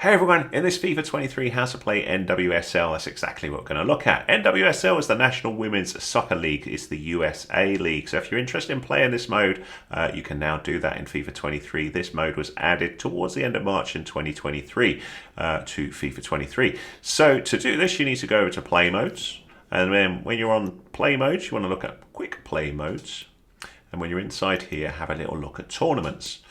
Hey everyone, in this FIFA 23 How to Play NWSL, that's exactly what we're going to look at. NWSL is the National Women's Soccer League, it's the USA League. So if you're interested in playing this mode, you can now do that in FIFA 23. This mode was added towards the end of March in 2023 to FIFA 23. So to do this, you need to go over to Play Modes. And then when you're on Play Modes, you want to look at Quick Play Modes. And when you're inside here, have a little look at Tournaments.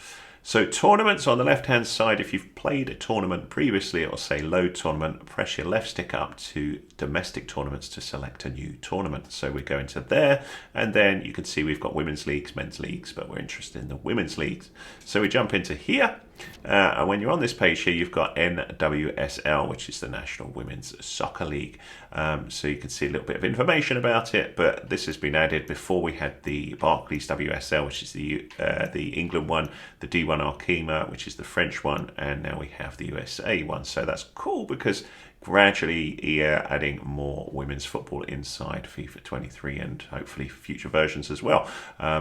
So tournaments on the left hand side, if you've played a tournament previously, it will say load tournament. Press your left stick up to domestic tournaments to select a new tournament. So we go into there, and then you can see we've got women's leagues, men's leagues, but we're interested in the women's leagues. So we jump into here, and when you're on this page here, you've got NWSL, which is the National Women's Soccer League. So you can see a little bit of information about it, but this has been added. Before we had the Barclays WSL, which is the England one, the D1 Arkema, which is the French one, and now we have the USA one. So that's cool because gradually adding more women's football inside FIFA 23 and hopefully future versions as well.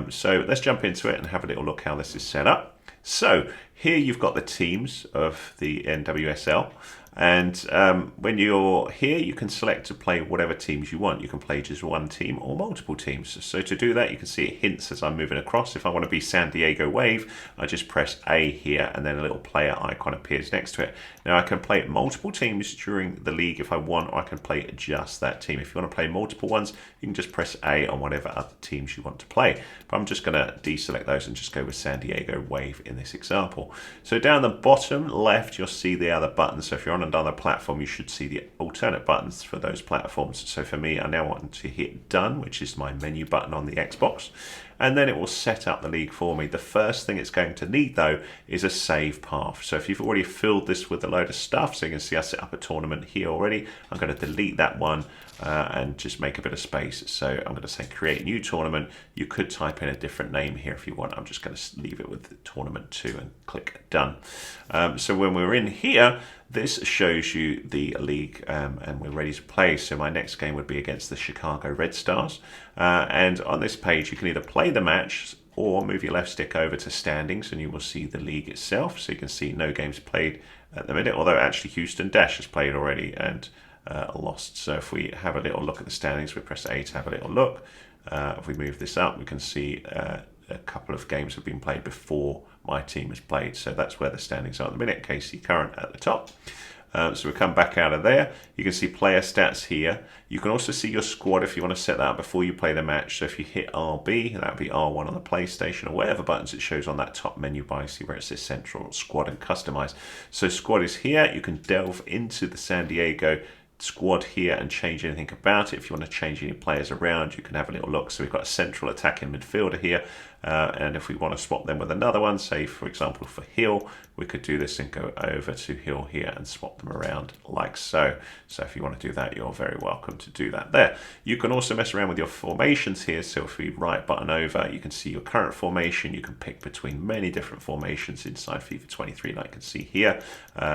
So let's jump into it and have a little look how this is set up. So here you've got the teams of the NWSL, and when you're here you can select to play whatever teams you want. You can play just one team or multiple teams. So to do that, you can see it hints as I'm moving across. If I want to be San Diego Wave, I just press A here and then a little player icon appears next to it. Now I can play multiple teams during the league if I want, or I can play just that team. If you want to play multiple ones, you can just press A on whatever other teams you want to play. But I'm just going to deselect those and just go with San Diego Wave in this example. So down the bottom left, you'll see the other buttons. So if you're on another platform, you should see the alternate buttons for those platforms. So for me, I now want to hit done, which is my menu button on the Xbox, and then it will set up the league for me. The first thing it's going to need though is a save path. So if you've already filled this with a load of stuff, so you can see I set up a tournament here already, I'm going to delete that one and just make a bit of space. So I'm going to say create new tournament. You could type in a different name here if you want. I'm just going to leave it with the tournament 2 and click done. So when we're in here, this shows you the league and we're ready to play. So my next game would be against the Chicago Red Stars. And on this page, you can either play the match or move your left stick over to standings and you will see the league itself. So you can see no games played at the minute, although actually Houston Dash has played already and lost. So if we have a little look at the standings, we press A to have a little look. If we move this up, we can see a couple of games have been played before my team has played. So that's where the standings are at the minute. KC Current at the top. So we come back out of there. You can see player stats here. You can also see your squad if you want to set that up before you play the match. So if you hit RB, that would be R1 on the PlayStation or whatever buttons it shows on that top menu bar. See where it says Central, Squad and Customize. So squad is here. You can delve into the San Diego squad here and change anything about it. If you want to change any players around, you can have a little look. So we've got a central attacking midfielder here, and if we want to swap them with another one, say for example for Hill, we could do this and go over to Hill here and swap them around like so. So if you want to do that, you're very welcome to do that there. You can also mess around with your formations here. So if we right button over, you can see your current formation. You can pick between many different formations inside FIFA 23 like you can see here.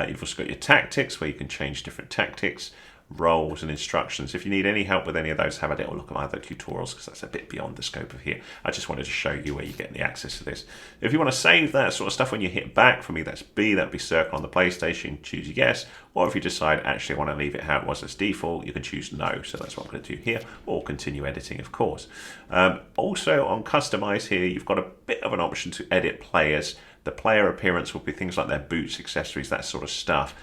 You've also got your tactics where you can change different tactics, roles and instructions. If you need any help with any of those, have a little look at my other tutorials because that's a bit beyond the scope of here. I just wanted to show you where you get the access to this. If you want to save that sort of stuff when you hit back, for me that's B, that'd be circle on the PlayStation, choose yes, or if you decide actually I want to leave it how it was as default, you can choose no. So that's what I'm going to do here, or continue editing of course. Also on customize here, you've got a bit of an option to edit players. The player appearance will be things like their boots, accessories, that sort of stuff.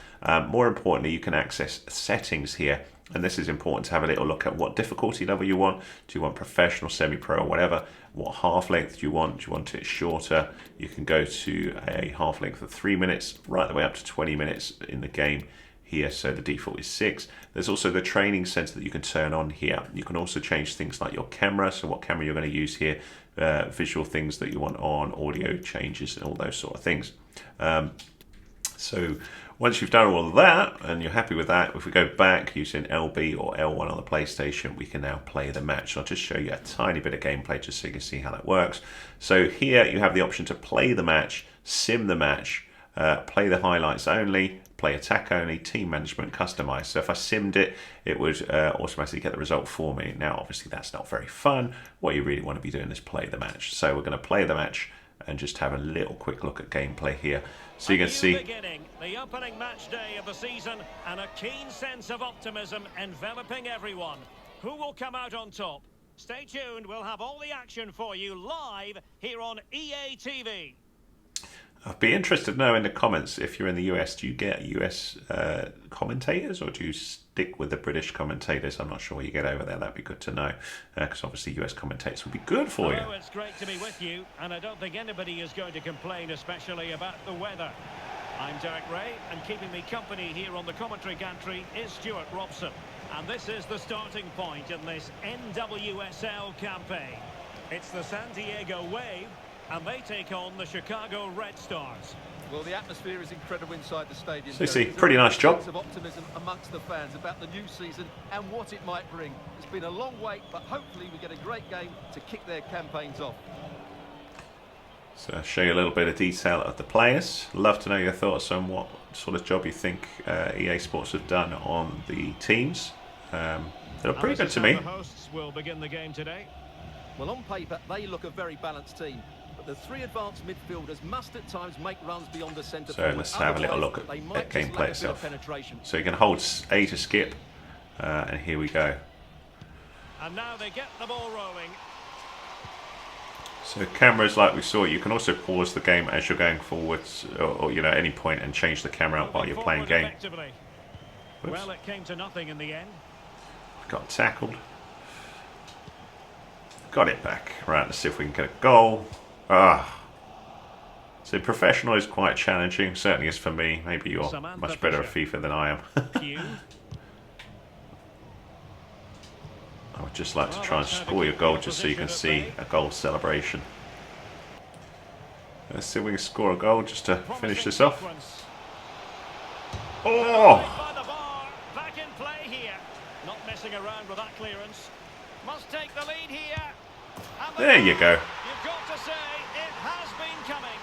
More importantly, you can access settings here, and this is important to have a little look at what difficulty level you want. Do you want professional, semi-pro, or whatever? What half length do you want? Do you want it shorter? You can go to a half length of 3 minutes, right the way up to 20 minutes in the game here, so the default is 6. There's also the training center that you can turn on here. You can also change things like your camera, so what camera you're going to use here, visual things that you want on, audio changes and all those sort of things. So once you've done all of that and you're happy with that, if we go back using LB or L1 on the PlayStation, we can now play the match. I'll just show you a tiny bit of gameplay just so you can see how that works. So here you have the option to play the match, sim the match, play the highlights only, play attack only, team management, customize. So if I simmed it, it would automatically get the result for me. Now, obviously that's not very fun. What you really want to be doing is play the match. So we're going to play the match and just have a little quick look at gameplay here. So you can see the opening match day of the season, and a keen sense of optimism enveloping everyone. Who will come out on top? Stay tuned, we'll have all the action for you live here on EA TV. I'd be interested to know in the comments, if you're in the US, do you get US commentators, or do you stick with the British commentators? I'm not sure what you get over there. That'd be good to know, because obviously US commentators would be good for you. It's great to be with you, and I don't think anybody is going to complain, especially about the weather. I'm Derek Ray, and keeping me company here on the commentary gantry is Stuart Robson. And this is the starting point in this NWSL campaign. It's the San Diego Wave, and they take on the Chicago Red Stars. Well, the atmosphere is incredible inside the stadium. So you see, pretty nice job. Of optimism amongst the fans about the new season and what it might bring. It's been a long wait, but hopefully we get a great game to kick their campaigns off. So I'll show you a little bit of detail of the players. Love to know your thoughts on what sort of job you think EA Sports have done on the teams. They're pretty good to me. The hosts will begin the game today. Well, on paper, they look a very balanced team. But the three advanced midfielders must at times make runs beyond the centre forward. So let's have a little look at gameplay itself. So you can hold A to skip, and here we go. And now they get the ball rolling. So cameras, like we saw, you can also pause the game as you're going forwards, or you know, at any point, and change the camera out while you're playing game. Well, it came to nothing in the end. Got tackled. Got it back. Right, let's see if we can get a goal. So professional is quite challenging, certainly is for me. Maybe you're much better at FIFA than I am. I would just like to try and score your goal just so you can see a goal celebration. Let's see if we can score a goal just to finish this off. Oh! Back in play here. Not messing around with that clearance. Must take the lead here. There you go. You've got to say it has been coming.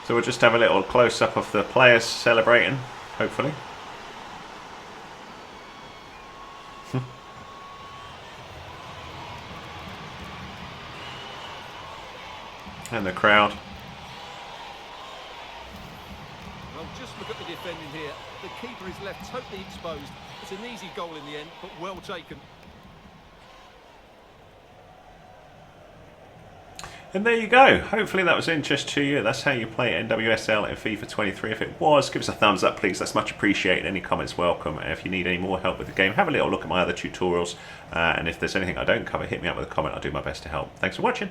So we'll just have a little close-up of the players celebrating, hopefully. And the crowd. Well, just look at the defending here. The keeper is left totally exposed. It's an easy goal in the end, but well taken. And there you go. Hopefully that was of interest to you. That's how you play NWSL in FIFA 23. If it was, give us a thumbs up, please. That's much appreciated. Any comments welcome. And if you need any more help with the game, have a little look at my other tutorials. And if there's anything I don't cover, hit me up with a comment. I'll do my best to help. Thanks for watching.